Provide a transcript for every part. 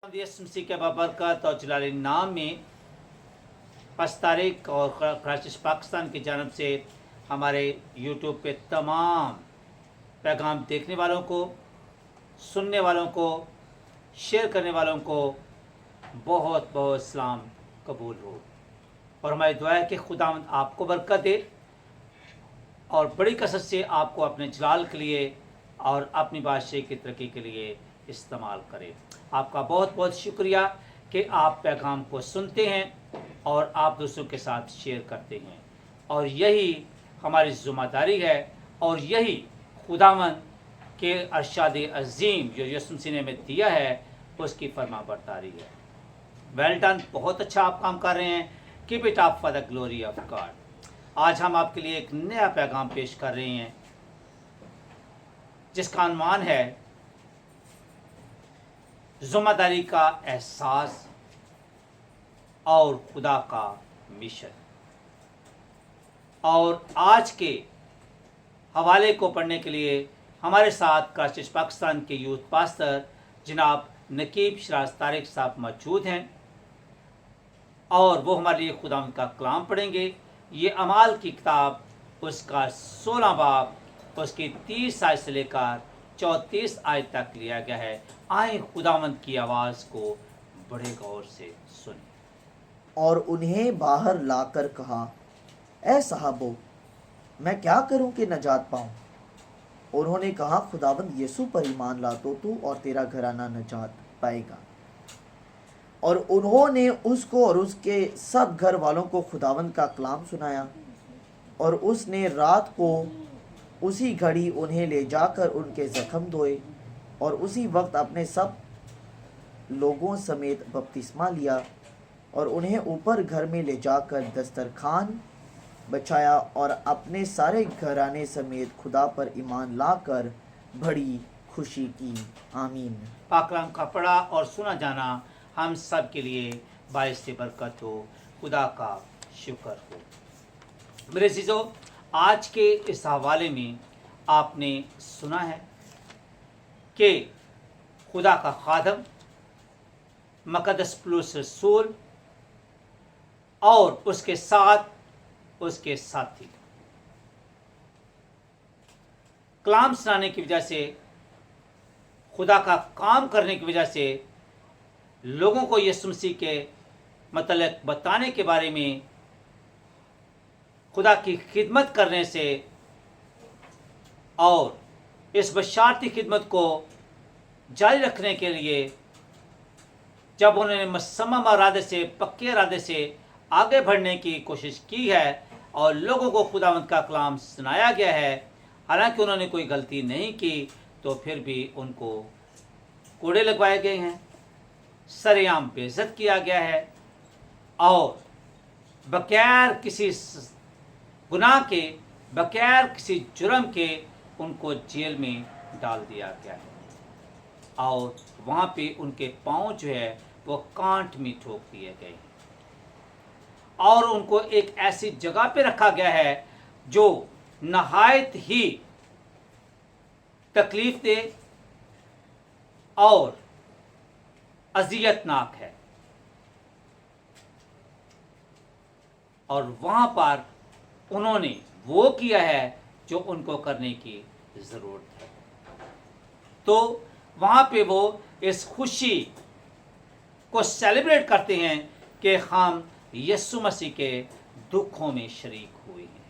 यीशु मसीह के बरकत और जलाली नाम में 5 तारीख और कराची पाकिस्तान की जानब से हमारे यूट्यूब पे तमाम पैगाम देखने वालों को, सुनने वालों को, शेयर करने वालों को बहुत बहुत सलाम कबूल हो। और हमारी दुआ है कि खुदावंद आपको बरकत दे और बड़ी कसरत से आपको अपने जलाल के लिए और अपनी बादशाही की तरक्की के लिए इस्तेमाल करें। आपका बहुत बहुत शुक्रिया कि आप पैगाम को सुनते हैं और आप दूसरों के साथ शेयर करते हैं, और यही हमारी ज़िम्मेदारी है और यही खुदावंद के अरशाद अज़ीम जो यीशु मसीह ने हमें दिया है उसकी फरमाबरदारी है। वेल डन, बहुत अच्छा आप काम कर रहे हैं। Keep it up for the glory of God. आज हम आपके लिए एक नया पैगाम पेश कर रहे हैं जिसका अनुमान है ज़िम्मेदारी का एहसास और खुदा का मिशन। और आज के हवाले को पढ़ने के लिए हमारे साथ कराची पाकिस्तान के यूथ पास्टर जनाब नकीब शराज तारिक साहब मौजूद हैं और वो हमारे लिए खुदा का कलाम पढ़ेंगे। ये अमाल की किताब उसका 16 बाब उसकी 30 आयत से लेकर 34 आयत तक लिया गया है। आए खुदावंद की आवाज़ को बड़े गौर से सुने। और उन्हें बाहर लाकर कहा, ए साहबो, मैं क्या करूं कि नजात पाऊं? उन्होंने कहा, खुदावंद यीशु पर ईमान ला तो तू और तेरा घराना नजात पाएगा। और उन्होंने उसको और उसके सब घर वालों को खुदावंद का कलाम सुनाया। और उसने रात को उसी घड़ी उन्हें ले जाकर उनके जख्म धोए और उसी वक्त अपने सब लोगों समेत बपतिस्मा लिया और उन्हें ऊपर घर में ले जाकर दस्तरखान बचाया और अपने सारे घराने समेत खुदा पर ईमान लाकर बड़ी खुशी की। आमीन। पाक कलाम का पढ़ा और सुना जाना हम सब के लिए बाइस बरकत हो। खुदा का शुक्र हो। मेरे अज़ीज़ों, आज के इस हवाले में आपने सुना है कि खुदा का खादम मुक़द्दस पौलुस रसूल और उसके साथ उसके साथी कलाम सुनाने की वजह से, खुदा का काम करने की वजह से, लोगों को यीशु मसीह के मतलब बताने के बारे में, खुदा की खिदमत करने से और इस बशारती खिदमत को जारी रखने के लिए जब उन्होंने मुसम्मम इरादे से, पक्के इरादे से आगे बढ़ने की कोशिश की है और लोगों को खुदावंद का कलाम सुनाया गया है, हालांकि उन्होंने कोई गलती नहीं की, तो फिर भी उनको कोड़े लगवाए गए हैं, सरेआम बेइज्जत किया गया है और बगैर किसी गुनाह के, बगैर किसी जुर्म के उनको जेल में डाल दिया गया है और वहाँ पे उनके पाँव जो है वो कांट में ठोक दिए गए हैं और उनको एक ऐसी जगह पे रखा गया है जो नहायत ही तकलीफ दे और अजियतनाक है। और वहाँ पर उन्होंने वो किया है जो उनको करने की ज़रूरत है। तो वहाँ पे वो इस खुशी को सेलिब्रेट करते हैं कि हम यीशु मसीह के दुखों में शरीक हुए हैं।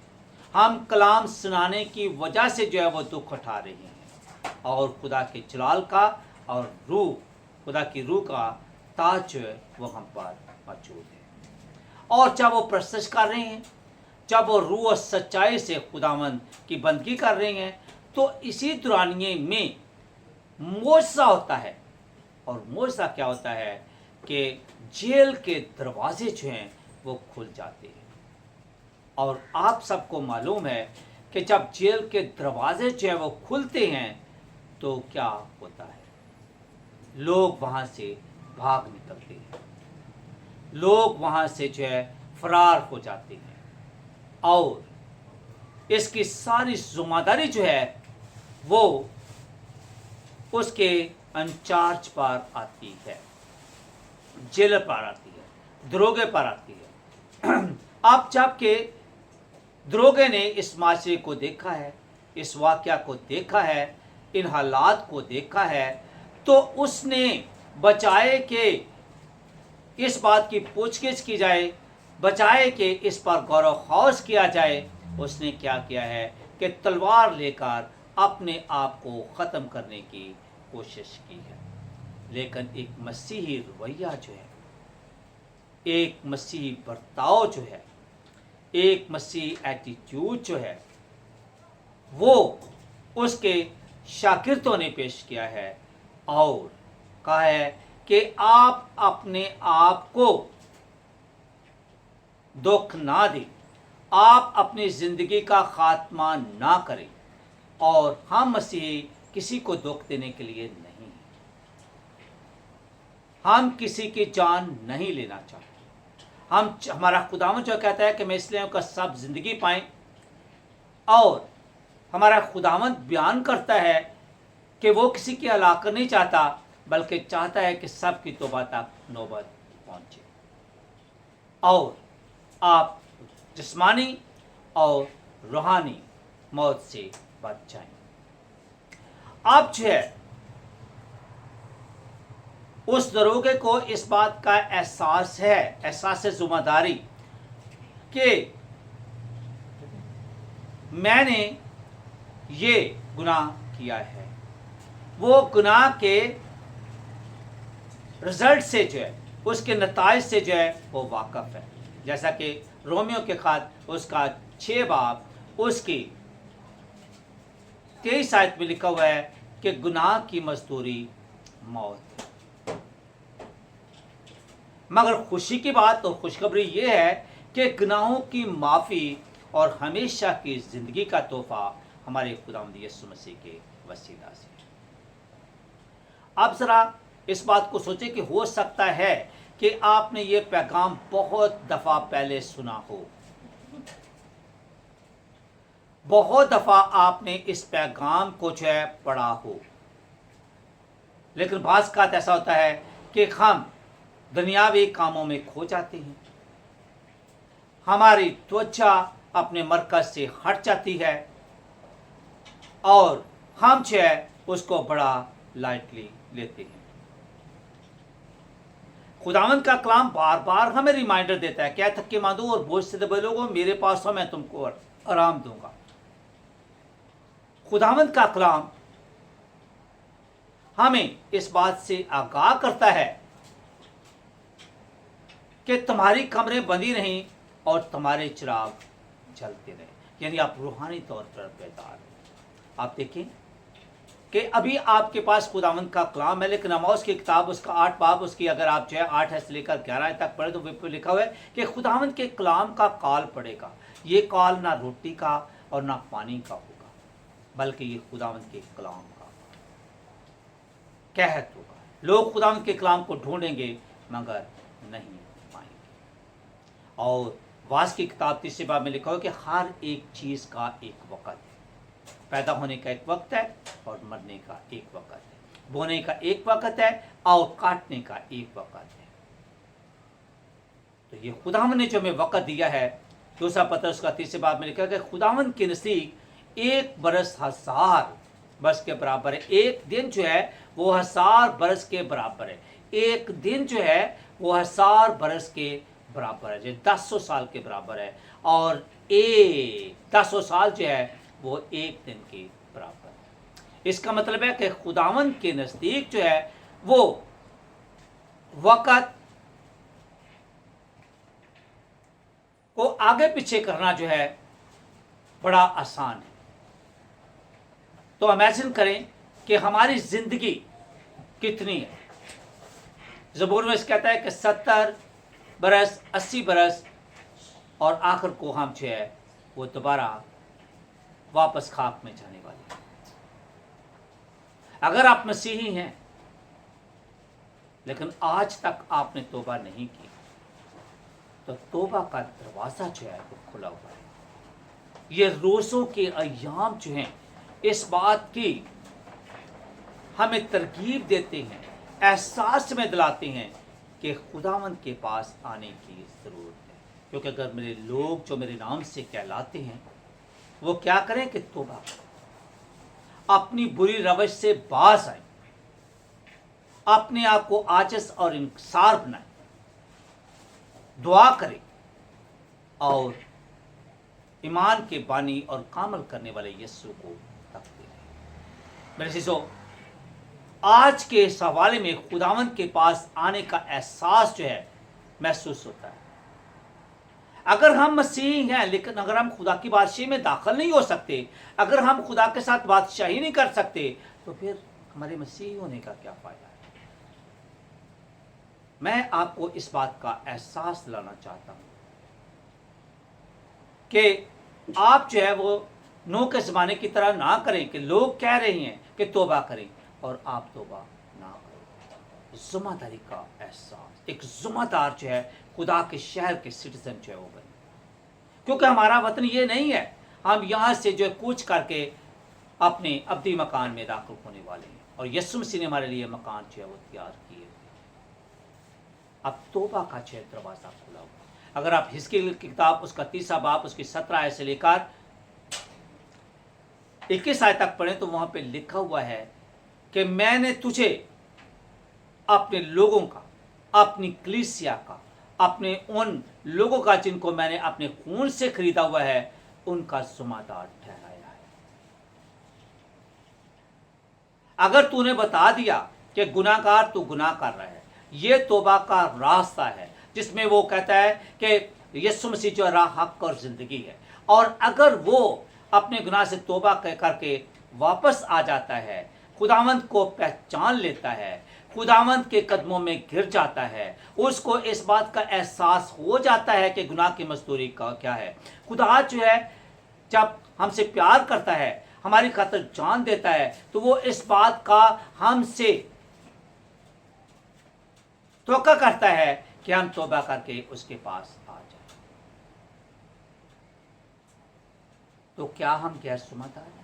हम कलाम सुनाने की वजह से जो है वो दुख उठा रहे हैं और खुदा के जलाल का और रूह, खुदा की रूह का ताज जो है वो हम पर मौजूद है। और जब वो प्रस्तुत कर रहे हैं, जब वो रूह और सच्चाई से खुदावंद की बंदगी कर रहे हैं, तो इसी दौरानिए में मोज़ा होता है। और मोज़ा क्या होता है कि जेल के दरवाजे जो हैं वो खुल जाते हैं। और आप सबको मालूम है कि जब जेल के दरवाजे जो हैं वो खुलते हैं तो क्या होता है, लोग वहाँ से भाग निकलते हैं, लोग वहाँ से जो है फरार हो जाते हैं और इसकी सारी जिम्मेदारी जो है वो उसके इंचार्ज पर आती है। जेलर पर आती है, दरोगे पर आती है। अब जबकि दरोगे ने इस माशरे को देखा है, इस वाक़या को देखा है, इन हालात को देखा है, तो उसने बचाए कि इस बात की पूछगिछ की जाए, बचाए कि इस पर गौर खौज किया जाए, उसने क्या किया है कि तलवार लेकर अपने आप को ख़त्म करने की कोशिश की है। लेकिन एक मसीही रवैया जो है, एक मसीही बर्ताव जो है, एक मसीही एटीट्यूड जो है, वो उसके शागिर्दों ने पेश किया है और कहा है कि आप अपने आप को दुख ना दें, आप अपनी ज़िंदगी का खात्मा ना करें, और हम मसीही किसी को दुख देने के लिए नहीं, हम किसी की जान नहीं लेना चाहते। हमारा खुदावंद जो कहता है कि मैं इसलिए उनका सब जिंदगी पाएं, और हमारा खुदावंद बयान करता है कि वो किसी की हलाकत नहीं चाहता, बल्कि चाहता है कि सब की तौबा तक नौबत पहुंचे और आप जिस्मानी और रूहानी मौत से बच जाएं। आप जो है उस दरोगे को इस बात का एहसास है, एहसास ज़िम्मेदारी, कि मैंने ये गुनाह किया है। वो गुनाह के रिजल्ट से जो है, उसके नताइज से जो है वो वाकफ़ है। जैसा कि रोमियो के ख़त उसका 6 बाब उसकी 23 आयत में लिखा हुआ है कि गुनाह की मजदूरी मौत है। मगर खुशी की बात और खुशखबरी ये है कि गुनाहों की माफ़ी और हमेशा की ज़िंदगी का तोहफा हमारे खुदावंद यीशु मसीह के वसीला से। अब ज़रा इस बात को सोचें कि हो सकता है कि आपने ये पैगाम बहुत दफ़ा पहले सुना हो, बहुत दफ़ा आपने इस पैगाम को जो है पढ़ा हो, लेकिन बाज़ का ऐसा होता है कि हम दुनियावी कामों में खो जाते हैं, हमारी त्वचा अपने मरकज़ से हट जाती है और हम जो है उसको बड़ा लाइटली लेते हैं। खुदावंद का कलाम बार बार हमें रिमाइंडर देता है, क्या थके मांदो और बोझ से दबे लोगों, मेरे पास हो, मैं तुमको आराम दूंगा। खुदावंद का कलाम हमें इस बात से आगाह करता है कि तुम्हारी कमरें बंदी नहीं और तुम्हारे चिराग जलते रहे, यानी आप रूहानी तौर पर बेदार हैं। आप देखें कि अभी आपके पास खुदावंद का कलाम है, लेकिन नमाज की किताब उसका 8 बाब उसकी अगर आप जो है 8 से लेकर 11 तक पढ़े तो वे लिखा हुआ है कि खुदावंद के कलाम का काल पड़ेगा। ये काल ना रोटी का और ना पानी का होगा, बल्कि ये खुदावंद के कलाम का कहत होगा। लोग खुदावंद के कलाम को ढूंढेंगे मगर नहीं पाएंगे। और वास की किताब 3 बाब में लिखा हो कि हर एक चीज़ का एक वक़्त है। पैदा होने का एक वक्त है और मरने का एक वक्त है, बोने का एक वक्त है और काटने का एक वक्त है। तो ये खुदावंद ने जो हमें वक्त दिया है, दूसरा पत्र उसका 3 बाब में लिखा है कि खुदावंद के नज़दीक 1 बरस 1000 बरस के बराबर है। एक दिन जो है वो 1000 बरस के बराबर है। एक दिन जो है वो 1000 बरस के बराबर है, जो 1000 साल के बराबर है। और 1000 साल जो है वो एक दिन के बराबर है। इसका मतलब है कि खुदावंद के नज़दीक जो है वो वक़्त को आगे पीछे करना जो है बड़ा आसान है। तो इमेजिन करें कि हमारी ज़िंदगी कितनी है। ज़बूर में इस कहता है कि 70 बरस 80 बरस और आखिर को हम जो है वो दोबारा वापस खाक में जाने वाले हैं। अगर आप मसीही हैं लेकिन आज तक आपने तौबा नहीं की, तो तौबा का दरवाज़ा जो है वो खुला हुआ है। ये रोज़ों के अय्याम जो हैं इस बात की हमें तरगीब देते हैं, एहसास में दिलाते हैं कि खुदावंद के पास आने की ज़रूरत है। क्योंकि अगर मेरे लोग जो मेरे नाम से कहलाते हैं वो क्या करें कि तौबा करें, अपनी बुरी रवैश से बाज आए, अपने आप को आजिज़ और इंकसार बनाए, दुआ करें और ईमान के बानी और कामल करने वाले यीशु को तकते रहें। मेरे चीज़ों, आज के इस हवाले में खुदावंद के पास आने का एहसास जो है महसूस होता है। अगर हम मसीही हैं लेकिन अगर हम खुदा की बादशाही में दाखिल नहीं हो सकते, अगर हम खुदा के साथ बादशाही नहीं कर सकते, तो फिर हमारे मसीही होने का क्या फ़ायदा है। मैं आपको इस बात का एहसास दिलाना चाहता हूं कि आप जो है वो नूह के ज़माने की तरह ना करें कि लोग कह रहे हैं कि तौबा करें और आप तौबा ना करें। ज़िम्मेदारी का एहसास, एक ज़िम्मेदार जो है खुदा के शहर के सिटीजन जो है वो बने। क्योंकि हमारा वतन ये नहीं है हम यहाँ से जो है कूच करके अपने अब्दी मकान में दाखिल होने वाले हैं, और यीशु मसीह ने हमारे लिए मकान जो है वो तैयार किए। अब तौबा का जो है दरवाज़ा खुला हुआ। अगर आप हिजकील की किताब उसका 3 बाब उसकी 17 आयत से लेकर 21 आयत तक पढ़ें तो वहाँ पे लिखा हुआ है कि मैंने तुझे अपने लोगों का, अपनी कलीसिया का, अपने उन लोगों का जिनको मैंने अपने खून से खरीदा हुआ है, उनका ज़िम्मेदार ठहराया है। अगर तूने बता दिया कि गुनाहगार तू गुनाह कर रहा है, ये तौबा का रास्ता है जिसमें वो कहता है कि यीशु मसीह जो राह, हक और ज़िंदगी है, और अगर वो अपने गुनाह से तौबा करके वापस आ जाता है, खुदावंद को पहचान लेता है, खुदावंद के कदमों में गिर जाता है, उसको इस बात का एहसास हो जाता है कि गुनाह की मजदूरी का क्या है। खुदा जो है जब हमसे प्यार करता है, हमारी खातिर जान देता है, तो वो इस बात का हमसे तोका करता है कि हम तौबा करके उसके पास आ जाए। तो क्या हम गैर ज़िम्मेदार हैं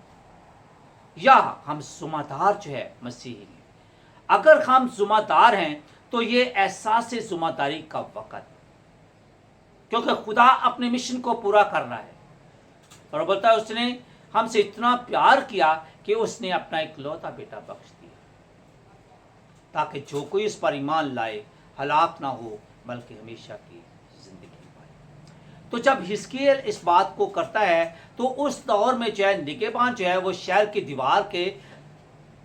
या हम ज़िम्मेदार जो है मसीही हैं? अगर हम ज़िम्मेदार हैं तो ये एहसास ज़िम्मेदारी का वक़्त है, क्योंकि खुदा अपने मिशन को पूरा कर रहा है और बोलता है उसने हमसे इतना प्यार किया कि उसने अपना इकलौता बेटा बख्श दिया ताकि जो कोई इस पर ईमान लाए हलाक ना हो बल्कि हमेशा की जिंदगी पाए। तो जब हिजकील इस बात को करता है तो उस दौर में जो है निगहबान जो है वो शहर की दीवार के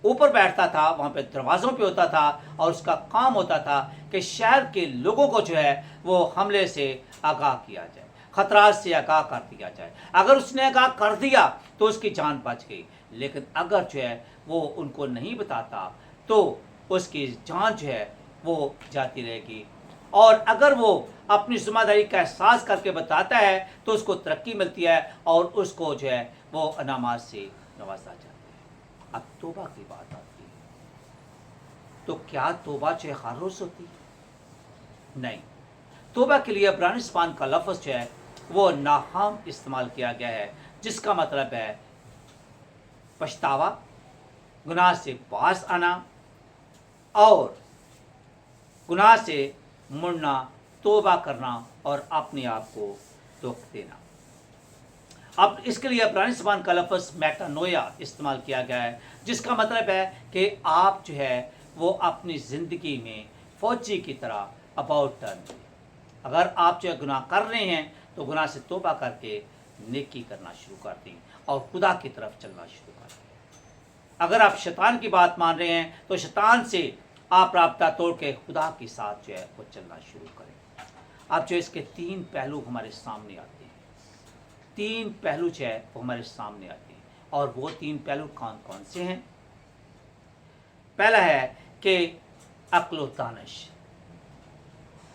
ऊपर बैठता था, वहाँ पे दरवाज़ों पे होता था और उसका काम होता था कि शहर के लोगों को जो है वो हमले से आगाह किया जाए, खतरात से आगाह कर दिया जाए। अगर उसने आगाह कर दिया तो उसकी जान बच गई, लेकिन अगर जो है वो उनको नहीं बताता तो उसकी जान जो है वो जाती रहेगी। और अगर वो अपनी ज़िम्मेदारी का एहसास करके बताता है तो उसको तरक्की मिलती है और उसको जो है वो अनामात से नवाजा जाता है। अब तौबा की बात आती है, तो क्या तौबा जो है हर रोज़ होती है? नहीं। तौबा के लिए इब्रानी ज़बान का लफ्ज़ जो है वो नाहाम इस्तेमाल किया गया है, जिसका मतलब है पछतावा, गुनाह से बाज आना और गुनाह से मुड़ना, तौबा करना और अपने आप को दुख देना। अब इसके लिए इब्रानी ज़बान का लफ्ज़ मेटानोया इस्तेमाल किया गया है, जिसका मतलब है कि आप जो है वो अपनी ज़िंदगी में फ़ौजी की तरह अबाउट टर्न। अगर आप जो है गुनाह कर रहे हैं तो गुनाह से तौबा करके नेकी करना शुरू कर दें और खुदा की तरफ चलना शुरू कर दें। अगर आप शैतान की बात मान रहे हैं तो शैतान से आप राब्ता तोड़ के खुदा के साथ जो है वो चलना शुरू करें। अब जो इसके 3 पहलू हमारे सामने आते हैं, 3 पहलू जो है वो हमारे सामने आते हैं, और वो 3 पहलू कौन कौन से हैं? पहला है कि अक्ल व दानिश,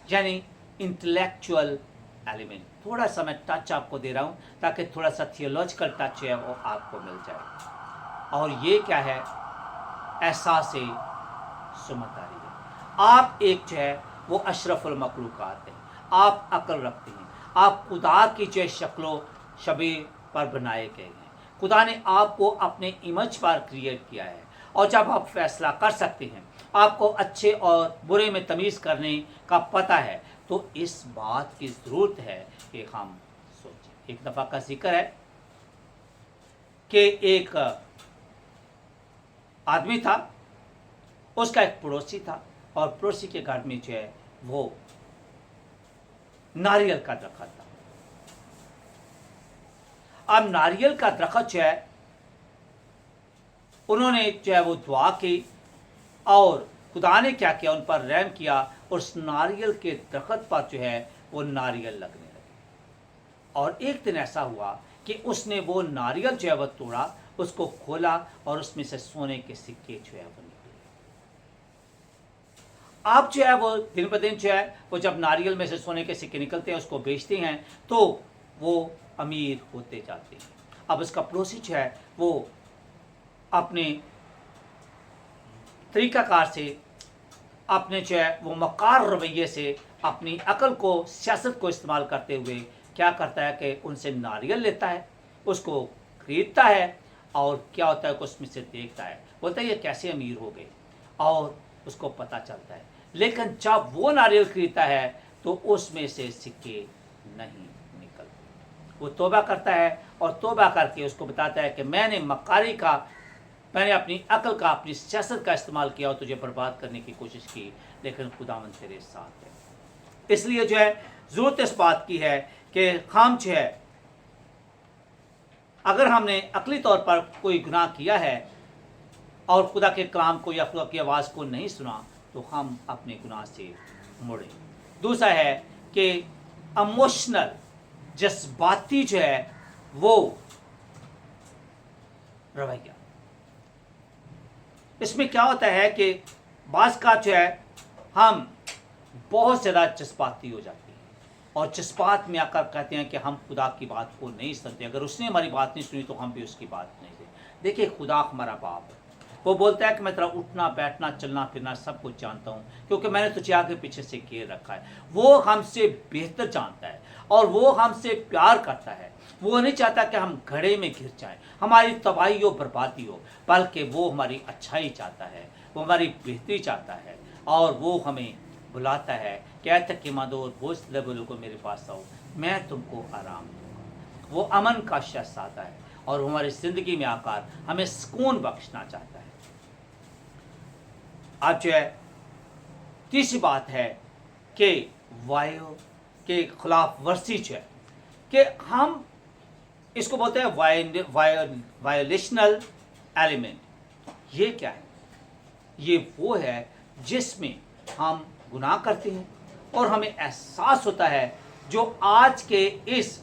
यानी इंटेलेक्चुअल एलिमेंट। थोड़ा सा मैं टच आपको दे रहा हूँ ताकि थोड़ा सा थियोलॉजिकल टच है वो आपको मिल जाए। और ये क्या है? एहसास ज़िम्मेदारी है। आप एक जो है वो अशरफुल मखलूक़ात हैं, आप अक्ल रखते हैं, आप खुदा की जो शक्लो शबीह पर बनाए गए हैं। खुदा ने आपको अपने इमेज पर क्रिएट किया है और जब आप फैसला कर सकते हैं, आपको अच्छे और बुरे में तमीज़ करने का पता है, तो इस बात की ज़रूरत है कि हम सोचें। एक दफ़ा का जिक्र है कि एक आदमी था, उसका एक पड़ोसी था, और पड़ोसी के घर में जो है वो नारियल का दरख्त था। अब नारियल का दरख्त जो है, उन्होंने जो है वो दुआ की, और खुदा ने क्या किया, उन पर रहम किया, और उस नारियल के दरख्त पर जो है वो नारियल लगने लगे। और एक दिन ऐसा हुआ कि उसने वो नारियल जो है वो तोड़ा, उसको खोला, और उसमें से सोने के सिक्के जो है वो निकले। आप जो है वो दिन ब दिन जो है वो जब नारियल में से सोने के सिक्के निकलते हैं, उसको बेचते हैं, तो वो अमीर होते जाते हैं। अब उसका पड़ोसी जो है वो अपने तरीकाकार से, अपने जो है वो मक्कार रवैये से, अपनी अकल को, सियासत को इस्तेमाल करते हुए क्या करता है कि उनसे नारियल लेता है, उसको खरीदता है, और क्या होता है कि उसमें से देखता है, बोलता है ये कैसे अमीर हो गए, और उसको पता चलता है। लेकिन जब वो नारियल खरीदता है तो उसमें से सिक्के नहीं निकलते। वो तौबा करता है, और तौबा करके उसको बताता है कि मैंने मक्कारी का, मैंने अपनी अकल का, अपनी सियासत का इस्तेमाल किया और तुझे बर्बाद करने की कोशिश की, लेकिन खुदावंद तेरे साथ है। इसलिए जो है ज़रूरत इस बात की है कि हम जो है, अगर हमने अकली तौर पर कोई गुनाह किया है और खुदा के कलाम को या खुदा की आवाज़ को नहीं सुना, तो हम अपने गुनाह से मुड़ें। दूसरा है कि इमोशनल, जज्बाती जो है वो रवैया, इसमें क्या होता है कि बाज़ का जो है हम बहुत ज़्यादा जज्बाती हो जाते हैं, और जज्बात में आकर कहते हैं कि हम खुदा की बात को नहीं सुनते, अगर उसने हमारी बात नहीं सुनी तो हम भी उसकी बात नहीं सुनते। देखिए, खुदा हमारा बाप है, वो बोलता है कि मैं तेरा उठना बैठना चलना फिरना सब कुछ जानता हूँ, क्योंकि मैंने तुझे आगे पीछे से घेर रखा है। वो हमसे बेहतर जानता है, और वो हमसे प्यार करता है। वो नहीं चाहता कि हम घड़े में घिर जाएं, हमारी तबाही हो, बर्बादी हो, बल्कि वो हमारी अच्छाई चाहता है, वो हमारी बेहतरी चाहता है, और वो हमें बुलाता है, कहता कि मदोर बोझ बोलो को मेरे पास आओ, मैं तुमको आराम दूंगा। वो अमन का शहज़ादा है, और वो हमारी ज़िंदगी में आकर हमें सुकून बख्शना चाहता है। अब जो है तीसरी बात है कि वायु के खिलाफ वर्जी जो है, कि हम इसको बोलते हैं वायोलेशनल एलिमेंट। ये क्या है? ये वो है जिसमें हम गुनाह करते हैं और हमें एहसास होता है, जो आज के इस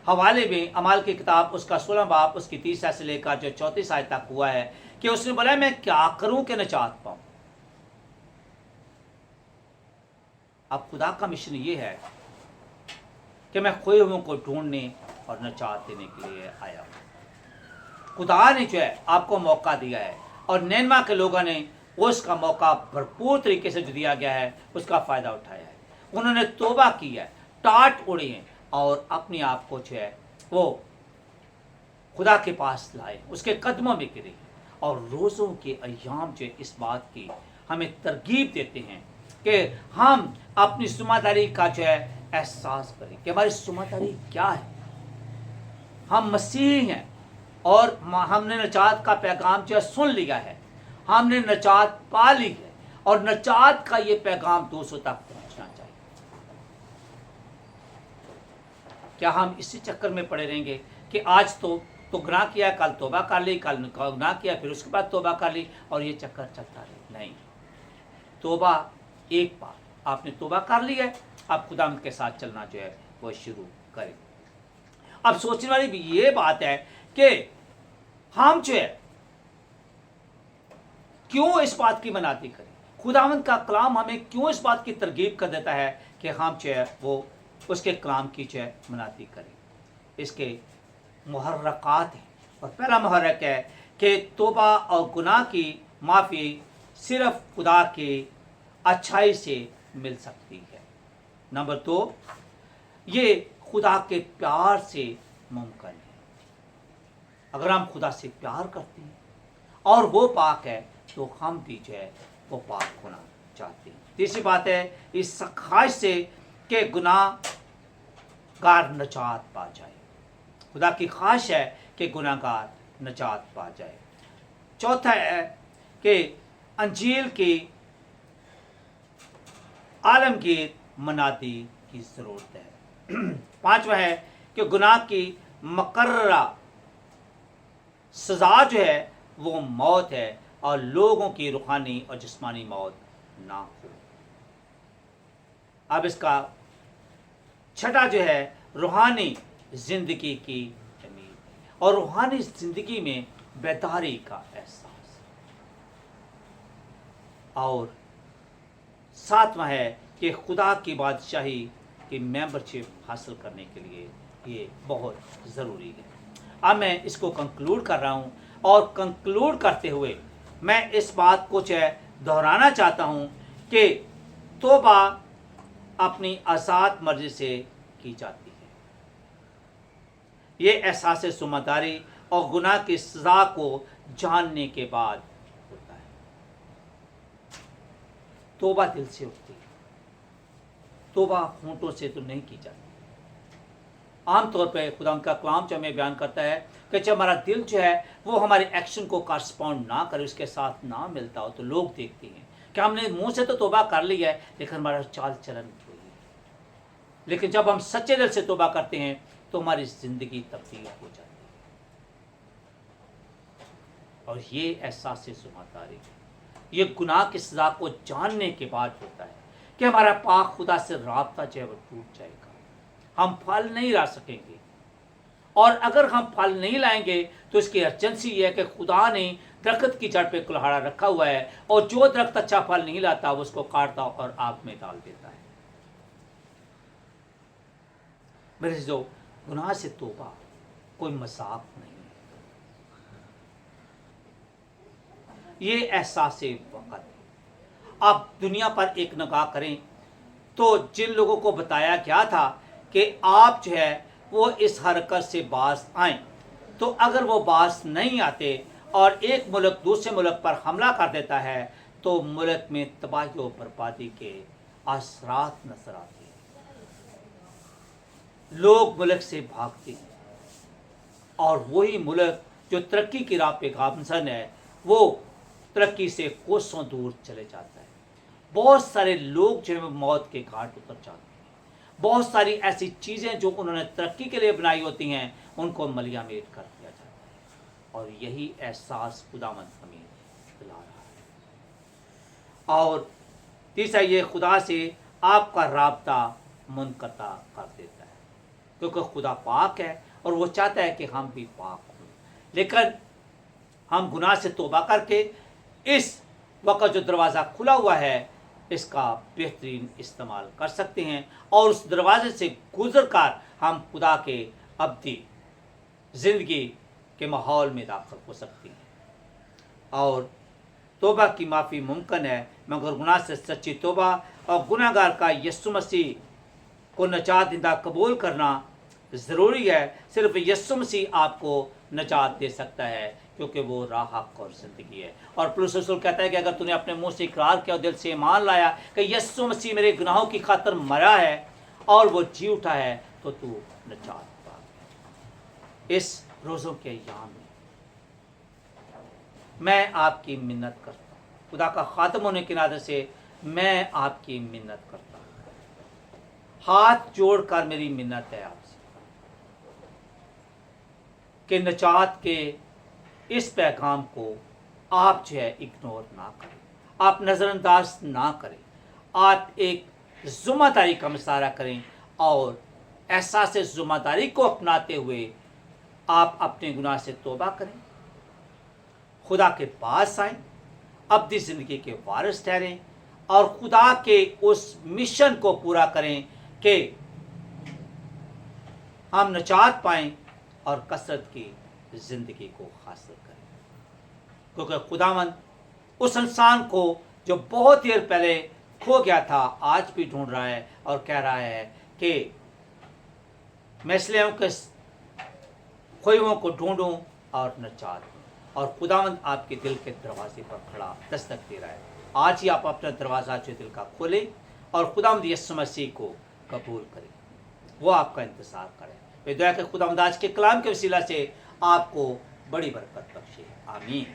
हवाले में अमाल की किताब उसका 16 बाब उसकी 30 से लेकर जो 34 आयत तक हुआ है, कि उसने बोला मैं क्या करूं कि नजात पाऊं। अब खुदा का मिशन ये है कि मैं खोए हुओं को ढूंढने और नजात देने के लिए आया हूं। खुदा ने जो है आपको मौका दिया है, और नैनवा के लोगों ने उसका मौका भरपूर तरीके से जो दिया गया है उसका फ़ायदा उठाया है। उन्होंने तौबा की है, टाट उड़ी हैं, और अपने आप को जो है वो खुदा के पास लाए, उसके कदमों में गिरे। और रोज़ों के अय्याम जो इस बात की हमें तरगीब देते हैं कि हम अपनी ज़िम्मेदारी का जो है एहसास करें कि हमारी ज़िम्मेदारी क्या है। हम मसीही हैं, और हमने नजात का पैगाम जो है सुन लिया है, हमने नजात पा ली है, और नजात का ये पैगाम दूसरों तक पहुंचना चाहिए। क्या हम इसी चक्कर में पड़े रहेंगे कि आज तो गुनाह किया, कल तौबा कर ली, कल गुनाह किया, फिर उसके बाद तौबा कर ली, और ये चक्कर चलता रहे? नहीं, तौबा एक बार आपने तौबा कर ली है, अब खुदावंद के साथ चलना जो है वो शुरू करें। अब सोचने वाली भी ये बात है कि हम जो है क्यों इस बात की मनाती करें। खुदावंद का कलाम हमें क्यों इस बात की तरगीब कर देता है कि हम जो है वो उसके कलाम की जो है मनाती करें। इसके मुहर्रकात हैं, और पहला मुहर्रक है कि तौबा और गुनाह की माफ़ी सिर्फ खुदा की अच्छाई से मिल सकती है। नंबर 2, ये खुदा के प्यार से मुमकिन है। अगर हम खुदा से प्यार करते हैं और वो पाक है, तो हम भी जो है वो पाक होना चाहते हैं। तीसरी बात है इस ख्वाहिश से कि गुनाहगार नजात पा जाए। खुदा की ख्वाहिश है कि गुनाहगार नजात पा जाए। चौथा है कि अंजील की आलमगीर मनादी की ज़रूरत है। पांचवा है कि गुनाह की मकर्रा सज़ा जो है वो मौत है और लोगों की रूहानी और जिस्मानी मौत ना हो। अब इसका छठा जो है रूहानी जिंदगी की उम्मीद और रूहानी जिंदगी में बेदारी का एहसास। और सातवां है कि खुदा की बादशाही की मेंबरशिप हासिल करने के लिए ये बहुत ज़रूरी है। अब मैं इसको कंक्लूड कर रहा हूँ और कंक्लूड करते हुए मैं इस बात को जो है दोहराना चाहता हूँ कि तौबा अपनी आज़ाद मर्जी से की जाती है। ये एहसास ज़िम्मेदारी और गुनाह की सज़ा को जानने के बाद होता है। तौबा दिल से उठती है, तौबा होंठों से तो नहीं की जाती। आमतौर पर खुदा का कलाम जो हमें बयान करता है कि जब हमारा दिल जो है वो हमारे एक्शन को करस्पॉन्ड ना करे, उसके साथ ना मिलता हो, तो लोग देखते हैं कि हमने मुंह से तो तौबा कर लिया है लेकिन हमारा चाल चलन कोई है। लेकिन जब हम सच्चे दिल से तौबा करते हैं तो हमारी ज़िंदगी तब्दील हो जाती है। और ये एहसास ज़िम्मेदारी, ये गुनाह की सज़ा को जानने के बाद होता है कि हमारा पाक खुदा से राब्ता जो है वो टूट जाएगा, हम फल नहीं ला सकेंगे। और अगर हम फल नहीं लाएंगे तो इसकी अर्जेंसी ये है कि खुदा ने दरख्त की जड़ पे कुल्हाड़ा रखा हुआ है और जो दरख्त अच्छा फल नहीं लाता वो उसको काटता और आग में डाल देता है। मेरे जो गुनाह से तौबा कोई मजाक नहीं है। ये एहसास वक़्त। आप दुनिया पर एक निगाह करें तो जिन लोगों को बताया गया था कि आप जो है वो इस हरकत से बाज आएं, तो अगर वो बाज नहीं आते और एक मुल्क दूसरे मुल्क पर हमला कर देता है तो मुल्क में तबाही और बर्बादी के असरात नजर आते हैं। लोग मुल्क से भागते हैं और वही मुल्क जो तरक्की की राह पे गामजन है वो तरक्की से कोसों दूर चले जाता है। बहुत सारे लोग जो है मौत के घाट उतर जाते हैं। बहुत सारी ऐसी चीज़ें जो उन्होंने तरक्की के लिए बनाई होती हैं उनको मलियामेट कर दिया जाता है। और यही एहसास खुदावंद हमें दिला रहा है। और तीसरा ये खुदा से आपका राब्ता मुनक़ता कर देता है, क्योंकि खुदा पाक है और वो चाहता है कि हम भी पाक हों। लेकिन हम गुनाह से तौबा करके इस वक्त जो दरवाज़ा खुला हुआ है इसका बेहतरीन इस्तेमाल कर सकते हैं और उस दरवाजे से गुजर कर हम खुदा के अब्दी ज़िंदगी के माहौल में दाखिल हो सकते हैं। और तौबा की माफ़ी मुमकिन है, मगर गुनाह से सच्ची तौबा और गुनाहगार का यीशु मसीह को नजात दीदा कबूल करना ज़रूरी है। सिर्फ यीशु मसीह आपको नजात दे सकता है, क्योंकि वो राह हक और ज़िंदगी है। और पौलुस रसूल कहता है कि अगर तूने अपने मुंह से इकरार किया और दिल से ईमान लाया कि यीशु मसीह मेरे गुनाहों की खातिर मरा है और वो जी उठा है, तो तू नजात पा। इस रोज़ों के अय्याम में मैं आपकी मिन्नत करता हूँ, खुदा का खातम होने के नाते से मैं आपकी मिन्नत करता हूँ। हाथ जोड़कर मेरी मिन्नत है आपसे कि नजात के इस पैगाम को आप जो है इग्नोर ना करें, आप नज़रअंदाज ना करें, आप एक ज़िम्मेदारी का मुजाहरा करें और एहसास ज़िम्मेदारी को अपनाते हुए आप अपने गुनाह से तौबा करें, खुदा के पास आएं, अपनी ज़िंदगी के वारिस ठहरें और खुदा के उस मिशन को पूरा करें कि हम नजात पाएं और कसरत की ज़िंदगी को हासिल करें। क्योंकि खुदावंद उस इंसान को जो बहुत देर पहले खो गया था आज भी ढूंढ रहा है और कह रहा है कि मैं इसलिए हूँ कि खोए हुओं को ढूंढूं और नजात दूं। और खुदावंद आपके दिल के दरवाजे पर खड़ा दस्तक दे रहा है। आज ही आप अपना दरवाज़ा जो दिल का खोलें और खुदावंद यीशु मसीह को कबूल करें, वो आपका इंतज़ार करें। वे दुआ के खुदावंद आज के कलाम के वसीला से आपको बड़ी बरकत बख्शे। आमीन।